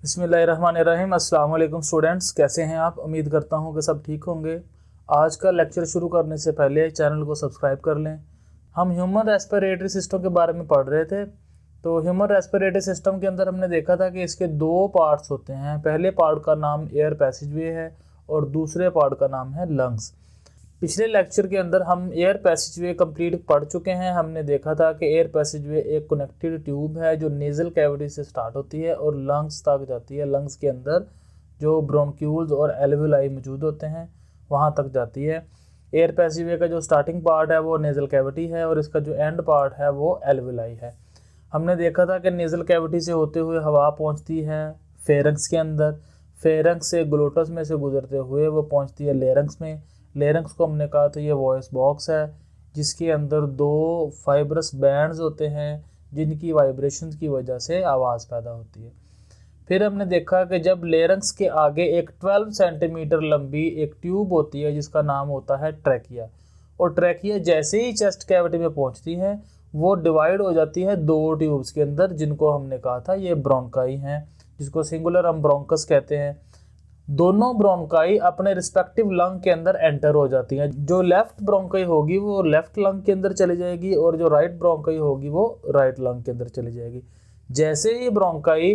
बिस्मिल्लाहिर्रहमानिर्रहीम। अस्सलाम वालेकुम स्टूडेंट्स, कैसे हैं आप? उम्मीद करता हूं कि सब ठीक होंगे। आज का लेक्चर शुरू करने से पहले चैनल को सब्सक्राइब कर लें। हम ह्यूमन रेस्पिरेटरी सिस्टम के बारे में पढ़ रहे थे। तो ह्यूमन रेस्पिरेटरी सिस्टम के अंदर हमने देखा था कि इसके दो पार्ट्स होते हैं। पहले पार्ट का नाम एयर पैसेजवे है और दूसरे पार्ट का नाम है लंग्स। पिछले लेक्चर के अंदर हम एयर पैसेजवे कंप्लीट पढ़ चुके हैं। हमने देखा था कि एयर पैसेजवे एक कनेक्टेड ट्यूब है जो नेज़ल कैविटी से स्टार्ट होती है और लंग्स तक जाती है। लंग्स के अंदर जो ब्रोंक्यूल्स और एल्वेलाई मौजूद होते हैं वहाँ तक जाती है। एयर पैसेजवे का जो स्टार्टिंग पार्ट है वो नेज़ल कैविटी है और इसका जो एंड पार्ट है वो एल्वेलाई है। हमने देखा था कि नेज़ल कैविटी से होते हुए हवा पहुँचती है फेरेंक्स के अंदर। फेरेंक्स से ग्लोटस में से गुजरते हुए वो पहुँचती है लेरेंक्स में। लेरेंक्स को हमने कहा था ये वॉइस बॉक्स है जिसके अंदर दो फाइब्रस बैंड्स होते हैं जिनकी वाइब्रेशंस की वजह से आवाज़ पैदा होती है। फिर हमने देखा कि जब लेरेंक्स के आगे एक 12 सेंटीमीटर लंबी एक ट्यूब होती है जिसका नाम होता है ट्रैकिया, और ट्रैकिया जैसे ही चेस्ट कैविटी में पहुंचती है वो डिवाइड हो जाती है दो ट्यूब्स के अंदर, जिनको हमने कहा था ये ब्रोंकाई हैं, जिसको सिंगुलर हम ब्रोंकस कहते हैं। दोनों ब्रोंकाई अपने रिस्पेक्टिव लंग के अंदर एंटर हो जाती हैं। जो लेफ्ट ब्रोंकाई होगी वो लेफ्ट लंग के अंदर चली जाएगी और जो राइट ब्रोंकाई होगी वो राइट लंग के अंदर चली जाएगी। जैसे ही ब्रोंकाई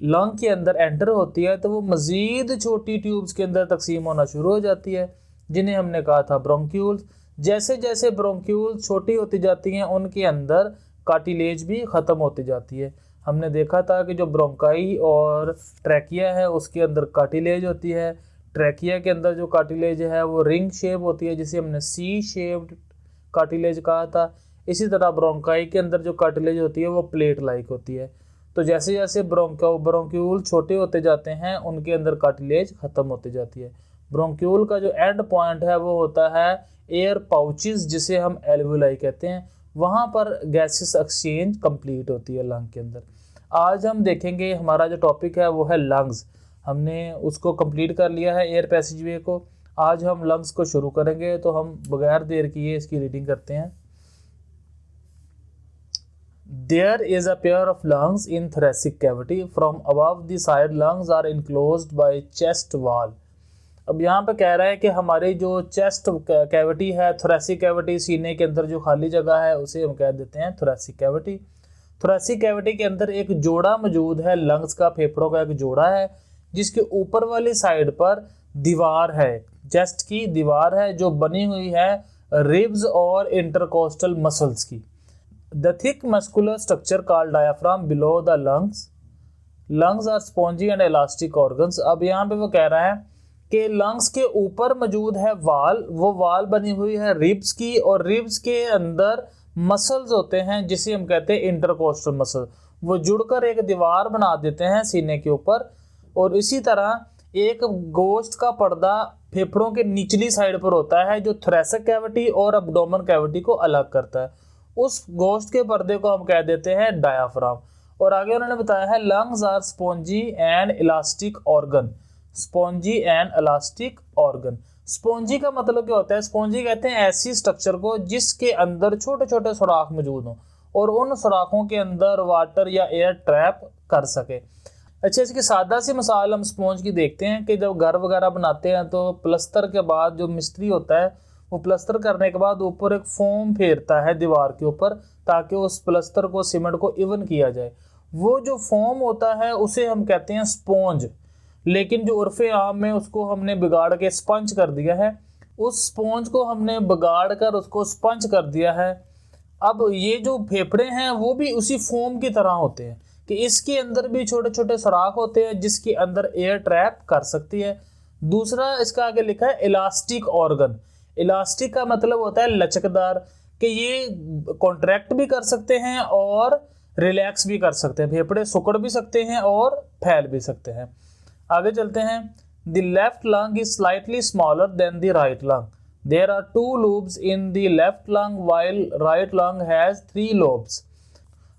लंग के अंदर एंटर होती है तो वो मज़ीद छोटी ट्यूब्स के अंदर तकसीम होना शुरू हो जाती है जिन्हें हमने कहा था ब्रोंक्यूल्स। जैसे जैसे ब्रोंक्यूल्स छोटी होती जाती हैं उनके अंदर कार्टिलेज भी ख़त्म होती जाती है। हमने देखा था कि जो ब्रोंकाई और ट्रैकिया है उसके अंदर कार्टिलेज होती है। ट्रैकिया के अंदर जो कार्टिलेज है वो रिंग शेप होती है जिसे हमने सी शेप्ड कार्टिलेज कहा था। इसी तरह ब्रोंकाई के अंदर जो कार्टिलेज होती है वो प्लेट लाइक होती है। तो जैसे जैसे ब्रोंक्यूल छोटे होते जाते हैं उनके अंदर कार्टिलेज ख़त्म होती जाती है। ब्रोंक्यूल का जो एंड पॉइंट है वो होता है एयर पाउचेस जिसे हम एल्वुलाई कहते हैं। वहाँ पर गैसेस एक्सचेंज कंप्लीट होती है लंग के अंदर। आज हम देखेंगे हमारा जो टॉपिक है वो है लंग्स। हमने उसको कंप्लीट कर लिया है एयर पैसेजवे को। आज हम लंग्स को शुरू करेंगे तो हम बगैर देर किए इसकी रीडिंग करते हैं। There is a pair of lungs in thoracic cavity. From above the side lungs are enclosed by chest wall. अब यहाँ पे कह रहा है कि हमारी जो चेस्ट कैविटी है, थोरेसिक कैविटी, सीने के अंदर जो खाली जगह है उसे हम कह देते हैं थोरेसिक कैविटी। थोरेसिक कैविटी के अंदर एक जोड़ा मौजूद है लंग्स का, फेफड़ों का एक जोड़ा है जिसके ऊपर वाली साइड पर दीवार है, चेस्ट की दीवार है जो बनी हुई है रिब्स और इंटरकोस्टल मसल्स की। The thick muscular structure called diaphragm below the lungs. Lungs are spongy and elastic organs. अब यहाँ पे वो कह रहा है कि लंग्स के ऊपर मौजूद है वाल, वो वाल बनी हुई है रिब्स की और रिब्स के अंदर मसल्स होते हैं जिसे हम कहते हैं इंटरकोस्टल मसल। वो जुड़कर एक दीवार बना देते हैं सीने के ऊपर। और इसी तरह एक गोश्त का पर्दा फेफड़ों के निचली साइड पर होता है जो थोरेसिक कैविटी और अब्डोमेन कैविटी को अलग करता है। उस गोश्त के पर्दे को हम कह देते हैं डायाफ्राम। और आगे उन्होंने बताया है lungs are spongy and elastic organ. Spongy and elastic organ. Spongy का मतलब क्या होता है? स्पॉन्जी कहते हैं ऐसी स्ट्रक्चर को जिसके अंदर छोटे छोटे सुराख मौजूद हों और उन सुराखों के अंदर वाटर या एयर ट्रैप कर सके। अच्छा, इसकी सादा सी मिसाल हम स्पॉन्ज की देखते हैं कि जब घर वगैरह बनाते हैं तो प्लस्तर के बाद जो मिस्त्री होता है वो प्लस्तर करने के बाद ऊपर एक फोम फेरता है दीवार के ऊपर ताकि उस प्लस्तर को, सीमेंट को इवन किया जाए। वो जो फोम होता है उसे हम कहते हैं स्पॉन्ज, लेकिन जो उर्फ़े आम में उसको हमने बिगाड़ के स्पंज कर दिया है। उस स्पॉन्ज को हमने बिगाड़ कर उसको स्पंज कर दिया है। अब ये जो फेफड़े हैं वो भी उसी फोम की तरह होते हैं कि इसके अंदर भी छोटे छोटे सुराख होते हैं जिसके अंदर एयर ट्रैप कर सकती है। दूसरा इसका आगे लिखा है इलास्टिक ऑर्गन। इलास्टिक का मतलब होता है लचकदार, कि ये कॉन्ट्रैक्ट भी कर सकते हैं और रिलैक्स भी कर सकते हैं। फेफड़े सिकुड़ भी सकते हैं और फैल भी सकते हैं। आगे चलते हैं। The left lung is slightly smaller than the right lung. There are 2 lobes in the left lung while right lung has 3 lobes.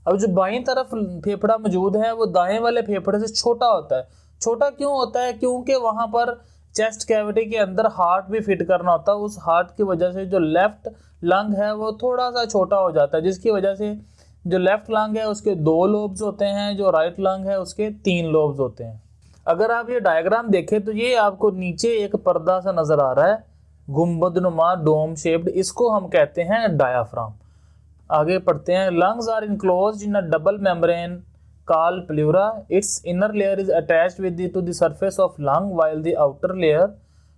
अब जो बाईं तरफ फेफड़ा मौजूद है वो दाएं वाले फेफड़े से छोटा होता है। छोटा क्यों होता है? क्योंकि वहां पर चेस्ट कैविटी के अंदर हार्ट भी फिट करना होता है। उस हार्ट की वजह से जो लेफ्ट लंग है वो थोड़ा सा छोटा हो जाता है, जिसकी वजह से जो लेफ्ट लंग है उसके 2 लोब्स होते हैं, जो राइट लंग है उसके 3 लोब्स होते हैं। अगर आप ये डायग्राम देखें तो ये आपको नीचे एक पर्दा सा नजर आ रहा है, गुंबदनुमा डोम शेप्ड, इसको हम कहते हैं डायाफ्राम। आगे पढ़ते हैं। Lungs are enclosed in a double membrane called pleura. Its inner layer is attached to the surface of lung, while the outer layer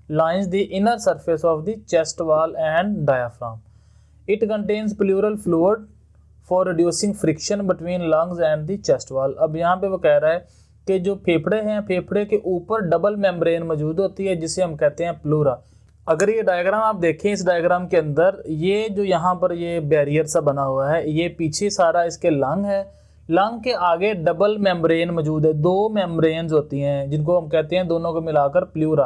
lines the inner surface of the chest wall and diaphragm. It contains pleural fluid for reducing friction between lungs and the chest wall. अब यहाँ पे वो कह रहा है कि जो फेफड़े हैं, फेफड़े के ऊपर डबल मेम्ब्रेन मौजूद होती है जिसे हम कहते हैं प्लूरा। अगर ये डायग्राम आप देखें, इस डायग्राम के अंदर ये जो यहाँ पर ये बैरियर सा बना हुआ है, ये पीछे सारा इसके लंग है। लंग के आगे डबल मेम्ब्रेन मौजूद है, 2 मेम्ब्रेन्स होती हैं जिनको हम कहते हैं दोनों को मिलाकर प्लूरा।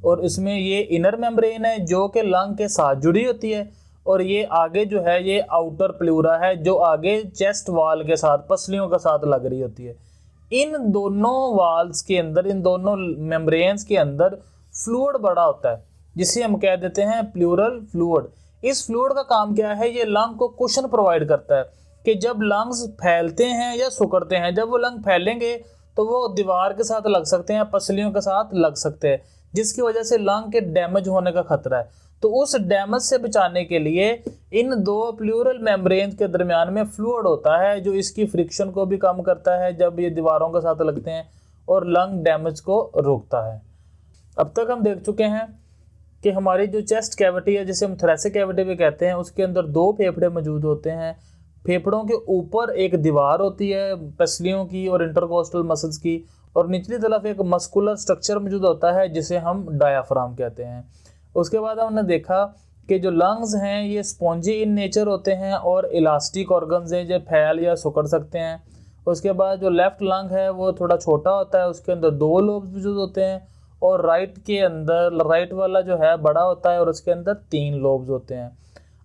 और इसमें ये इनर मेम्ब्रेन है जो कि लंग के साथ जुड़ी होती है, और ये आगे जो है ये आउटर प्लूरा है जो आगे चेस्ट वाल के साथ, पसलियों के साथ लग रही होती है। इन दोनों वाल्स के अंदर, इन दोनों मेम्ब्रेन्स के अंदर फ्लूइड बड़ा होता है जिसे हम कह देते हैं प्लूरल फ्लूइड। इस फ्लूइड का काम क्या है? ये लंग को कुशन प्रोवाइड करता है कि जब लंग्स फैलते हैं या सिकुड़ते हैं, जब वो लंग फैलेंगे तो वो दीवार के साथ लग सकते हैं, पसलियों के साथ लग सकते हैं, जिसकी वजह से लंग के डैमेज होने का खतरा है। तो उस डैमेज से बचाने के लिए इन 2 प्लूरल मेम्ब्रेन के दरमियान में फ्लूइड होता है जो इसकी फ्रिक्शन को भी कम करता है जब ये दीवारों के साथ लगते हैं, और लंग डैमेज को रोकता है। अब तक हम देख चुके हैं कि हमारी जो चेस्ट कैविटी है, जिसे हम थोरेसिक कैविटी भी कहते हैं, उसके अंदर 2 फेफड़े मौजूद होते हैं। फेफड़ों के ऊपर एक दीवार होती है पसलियों की और इंटरकोस्टल मसल्स की, और निचली तरफ एक मस्कुलर स्ट्रक्चर मौजूद होता है जिसे हम डायाफ्राम कहते हैं। उसके बाद हमने देखा कि जो लंग्स हैं ये स्पॉन्जी इन नेचर होते हैं और इलास्टिक ऑर्गन्स हैं जो फैल या सिकुड़ सकते हैं। उसके बाद जो लेफ्ट लंग है वो थोड़ा छोटा होता है, उसके अंदर 2 लोब्स मौजूद होते हैं, और राइट के अंदर राइट वाला जो है बड़ा होता है और उसके अंदर 3 लोब्स होते हैं।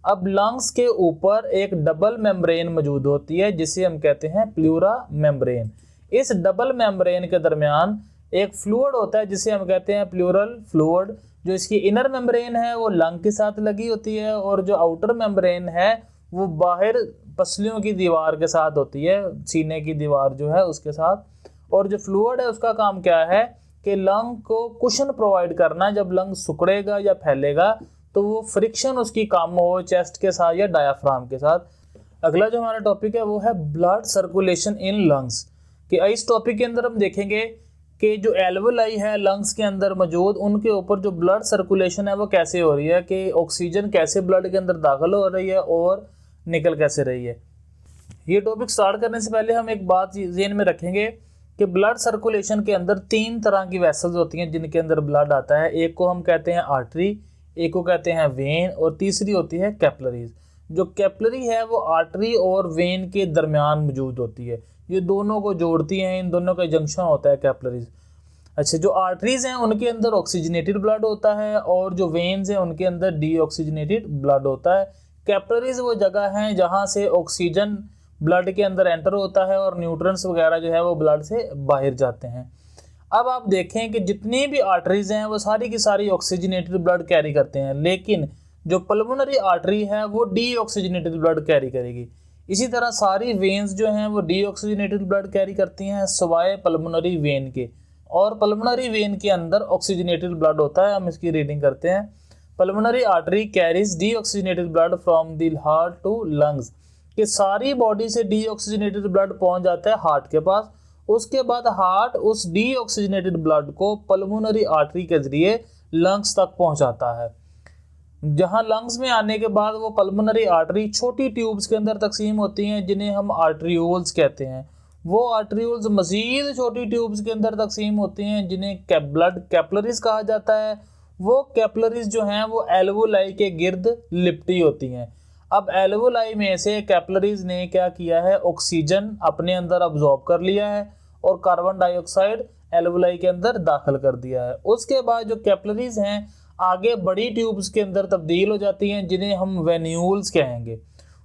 अब लंग्स के ऊपर एक डबल मेम्ब्रेन मौजूद होती है जिसे हम कहते हैं प्लूरा मेम्ब्रेन। इस डबल मेम्ब्रेन के दरमियान एक फ्लूइड होता है जिसे हम कहते हैं प्लूरल फ्लूइड। जो इसकी इनर मेम्ब्रेन है वो लंग के साथ लगी होती है, और जो आउटर मेम्ब्रेन है वो बाहर पसलियों की दीवार के साथ होती है, सीने की दीवार जो है उसके साथ। और जो फ्लूइड है उसका काम क्या है कि लंग को कुशन प्रोवाइड करना। जब लंग सिकुड़ेगा या फैलेगा तो वो फ्रिक्शन उसकी कम हो चेस्ट के साथ या डायाफ्राम के साथ। अगला जो हमारा टॉपिक है वो है ब्लड सर्कुलेशन इन लंग्स। कि इस टॉपिक के अंदर हम देखेंगे कि जो एल्वोलाई है लंग्स के अंदर मौजूद, उनके ऊपर जो ब्लड सर्कुलेशन है वो कैसे हो रही है, कि ऑक्सीजन कैसे ब्लड के अंदर दाखिल हो रही है और निकल कैसे रही है। ये टॉपिक स्टार्ट करने से पहले हम एक बात ज़हन में रखेंगे कि ब्लड सर्कुलेशन के अंदर 3 तरह की वेसल्स होती हैं जिनके अंदर ब्लड आता है। एक को हम कहते हैं आर्टरी, एक को कहते हैं वेन, और तीसरी होती है कैपलरीज। जो कैपलरी है वो आर्टरी और वेन के दरमियान मौजूद होती है, ये दोनों को जोड़ती हैं, इन दोनों का जंक्शन होता है कैपलरीज। अच्छा, जो आर्टरीज हैं उनके अंदर ऑक्सीजनेटेड ब्लड होता है, और जो वेन्स हैं उनके अंदर डीऑक्सीजनेटेड ब्लड होता है। कैपलरीज वो जगह हैं जहाँ से ऑक्सीजन ब्लड के अंदर एंटर होता है और न्यूट्रिएंट्स वगैरह जो है वो ब्लड से बाहर जाते हैं। अब आप देखें कि जितनी भी आर्टरीज हैं वो सारी की सारी ऑक्सीजनेटेड ब्लड कैरी करते हैं, लेकिन जो पल्मोनरी आर्टरी है वो डीऑक्सीजनेटेड ब्लड कैरी करेगी। इसी तरह सारी वेन्स जो हैं वो डीऑक्सीजनेटेड ब्लड कैरी करती हैं सिवाय पल्मोनरी वेन के, और पल्मोनरी वेन के अंदर ऑक्सीजनेटेड ब्लड होता है। हम इसकी रीडिंग करते हैं। Pulmonary artery carries deoxygenated blood from the heart to lungs. कि सारी बॉडी से डीऑक्सीजनेटेड ब्लड पहुंच जाता है हार्ट के पास। उसके बाद हार्ट उस डीऑक्सीजनेटेड ब्लड को पल्मोनरी आर्टरी के जरिए लंग्स तक पहुंचाता है। जहां लंग्स में आने के बाद वो पल्मोनरी आर्टरी छोटी ट्यूब्स के अंदर तकसीम होती हैं जिन्हें हम आर्टरियोल्स कहते हैं। वो आर्टरियोल्स मजीद छोटी ट्यूब्स के अंदर तकसीम होती हैं जिन्हें ब्लड कैपलरीज कहा जाता है। वो कैपलरीज जो हैं वो एल्वोलाई के गिर्द लिपटी होती हैं। अब एल्वोलाई में से कैपलरीज ने क्या किया है, ऑक्सीजन अपने अंदर अब्जॉर्ब कर लिया है और कार्बन डाइऑक्साइड एल्वोलाई के अंदर दाखिल कर दिया है। उसके बाद जो कैपलरीज हैं आगे बड़ी ट्यूब्स के अंदर तब्दील हो जाती हैं जिन्हें हम वेन्यूल्स कहेंगे।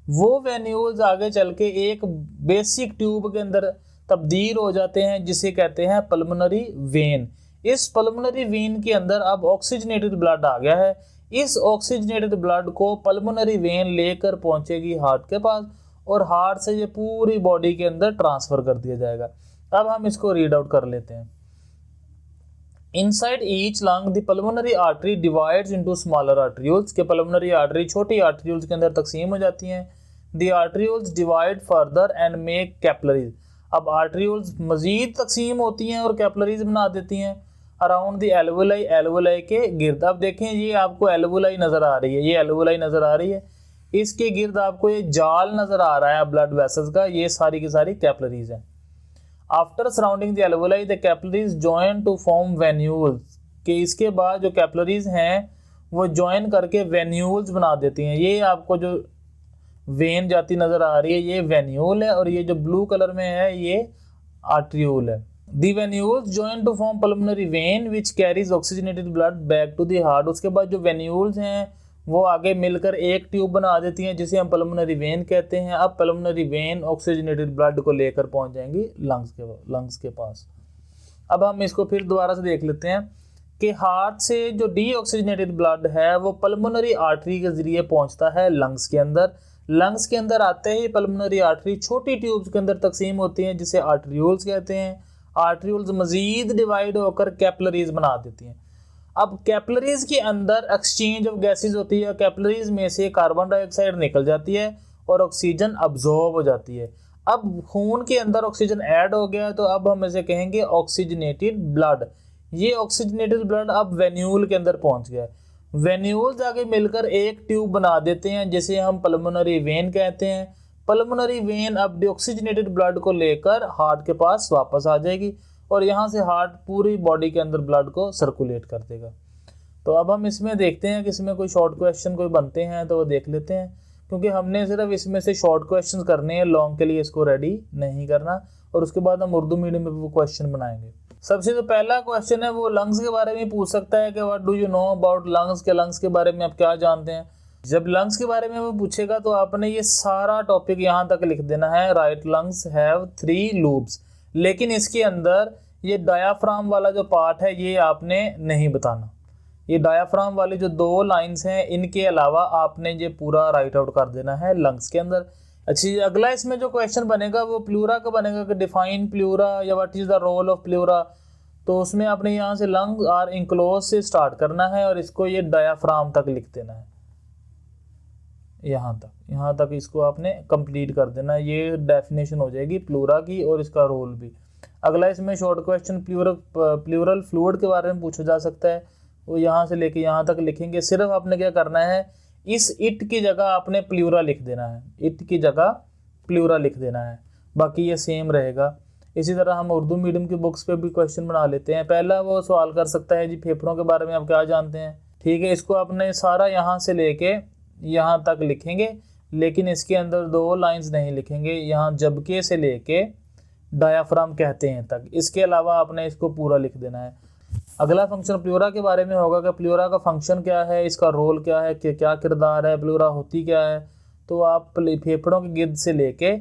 वो वेन्यूल्स आगे चल के एक बेसिक ट्यूब के अंदर तब्दील हो जाते हैं जिसे कहते हैं पल्मोनरी वेन। इस पल्मोनरी वेन के अंदर अब ऑक्सीजनेटेड ब्लड आ गया है। इस ऑक्सीजनेटेड ब्लड को पल्मोनरी वेन लेकर पहुंचेगी हार्ट के पास, और हार्ट से ये पूरी बॉडी के अंदर ट्रांसफर कर दिया जाएगा। अब हम इसको रीड आउट कर लेते हैं। Inside each lung, the pulmonary artery divides into smaller arterioles। के pulmonary artery छोटी arterioles के अंदर तकसीम हो जाती हैं। The arterioles divide further and make capillaries। अब arterioles मजीद तकसीम होती हैं और capillaries बना देती हैं अराउंड द alveoli, alveoli के गिर्द। अब देखें ये आपको alveoli नज़र आ रही है, ये alveoli नज़र आ रही है, इसके गिर्द आपको ये जाल नज़र आ रहा है ब्लड वेसल्स का, ये सारी की सारी capillaries हैं। After surrounding the alveoli the capillaries join to form venules. के इसके बाद जो कैपिलरीज हैं वो जॉइन करके वेन्यूल्स बना देती हैं। ये आपको जो वेन जाती नजर आ रही है ये वेन्यूल है और ये जो ब्लू कलर में है ये आर्ट्रियूल है। The venules join to form pulmonary vein which carries oxygenated blood back to the heart. उसके बाद जो वेन्यूल्स हैं वो आगे मिलकर एक ट्यूब बना देती हैं जिसे हम पल्मोनरी वेन कहते हैं। अब पल्मोनरी वेन ऑक्सीजनेटेड ब्लड को लेकर पहुंच जाएंगी लंग्स के पास। अब हम इसको फिर दोबारा से देख लेते हैं कि हार्ट से जो डीऑक्सीजनेटेड ब्लड है वो पल्मोनरी आर्टरी के जरिए पहुंचता है लंग्स के अंदर। लंग्स के अंदर आते ही पल्मोनरी आर्टरी छोटी ट्यूब्स के अंदर तकसीम होती हैं जिसे आर्टरियोल्स कहते हैं। आर्टरियोल्स मजीद डिवाइड होकर कैपिलरीज बना देती हैं। अब कैपिलरीज के अंदर एक्सचेंज ऑफ गैसेस होती है। कैपिलरीज में से कार्बन डाइऑक्साइड निकल जाती है और ऑक्सीजन अब्जॉर्ब हो जाती है। अब खून के अंदर ऑक्सीजन ऐड हो गया तो अब हम इसे कहेंगे ऑक्सीजनेटेड ब्लड। ये ऑक्सीजनेटेड ब्लड अब वेन्यूल के अंदर पहुंच गया। वेन्यूल्स आगे मिलकर एक ट्यूब बना देते हैं जिसे हम पल्मोनरी वेन कहते हैं। पल्मोनरी वेन अब डीऑक्सीजनेटेड ब्लड को लेकर हार्ट के पास वापस आ जाएगी और यहाँ से हार्ट पूरी बॉडी के अंदर ब्लड को सर्कुलेट कर देगा। तो अब हम इसमें देखते हैं कि इसमें कोई शॉर्ट क्वेश्चन कोई बनते हैं तो वो देख लेते हैं, क्योंकि हमने सिर्फ इसमें से शॉर्ट क्वेश्चन करने हैं, लॉन्ग के लिए इसको रेडी नहीं करना। और उसके बाद हम उर्दू मीडियम में वो क्वेश्चन बनाएंगे। सबसे जो पहला क्वेश्चन है वो लंग्स के बारे में पूछ सकता है कि what do you know about lungs, के लंग्स के बारे में आप क्या जानते हैं। जब लंग्स के बारे में वो पूछेगा तो आपने ये सारा टॉपिक यहाँ तक लिख देना है। राइट लंग्स हैव 3 लूब्स, लेकिन इसके अंदर ये डायाफ्राम वाला जो पार्ट है ये आपने नहीं बताना। ये डायाफ्राम वाली जो 2 लाइंस हैं इनके अलावा आपने ये पूरा राइट आउट कर देना है लंग्स के अंदर। अच्छा, अगला इसमें जो क्वेश्चन बनेगा वो प्लूरा का बनेगा कि डिफाइन प्लूरा या what is the role of pleura. तो उसमें आपने यहाँ से लंग्स आर इनक्लोज से स्टार्ट करना है और इसको ये डायाफ्राम तक लिख देना है। यहाँ तक इसको आपने कंप्लीट कर देना है। ये डेफिनेशन हो जाएगी प्लूरा की और इसका रोल भी। अगला इसमें शॉर्ट क्वेश्चन प्लूरल फ्लूइड के बारे में पूछा जा सकता है। वो यहाँ से लेके यहाँ तक लिखेंगे। सिर्फ आपने क्या करना है, इस इट की जगह आपने प्लूरा लिख देना है, इट की जगह प्लूरा लिख देना है, बाकी ये सेम रहेगा। इसी तरह हम उर्दू मीडियम की बुक्स पे भी क्वेश्चन बना लेते हैं। पहला वो सवाल कर सकता है जी फेफड़ों के बारे में आप क्या जानते हैं। ठीक है, इसको आपने सारा यहाँ से लेके यहाँ तक लिखेंगे, लेकिन इसके अंदर 2 लाइंस नहीं लिखेंगे। यहाँ जबके से लेके डायाफ्राम कहते हैं तक, इसके अलावा आपने इसको पूरा लिख देना है। अगला फंक्शन प्लूरा के बारे में होगा कि प्लूरा का फंक्शन क्या है, इसका रोल क्या है, कि क्या किरदार है, प्लूरा होती क्या है। तो आप फेफड़ों के गिर्द से लेके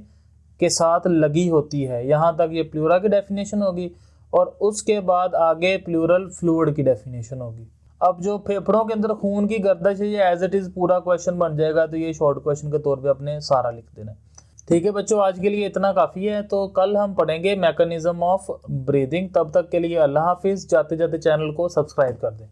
के साथ लगी होती है, यहाँ तक ये प्लूरा की डेफिनेशन होगी और उसके बाद आगे प्लूरल फ्लूइड की डेफिनेशन होगी। अब जो फेफड़ों के अंदर खून की गर्दश है ये एज इट इज़ पूरा क्वेश्चन बन जाएगा, तो ये शॉर्ट क्वेश्चन के तौर पे अपने सारा लिख देना। ठीक है बच्चों, आज के लिए इतना काफ़ी है। तो कल हम पढ़ेंगे मैकेनिज्म ऑफ ब्रीदिंग। तब तक के लिए अल्लाह हाफिज़। जाते जाते चैनल को सब्सक्राइब कर दें।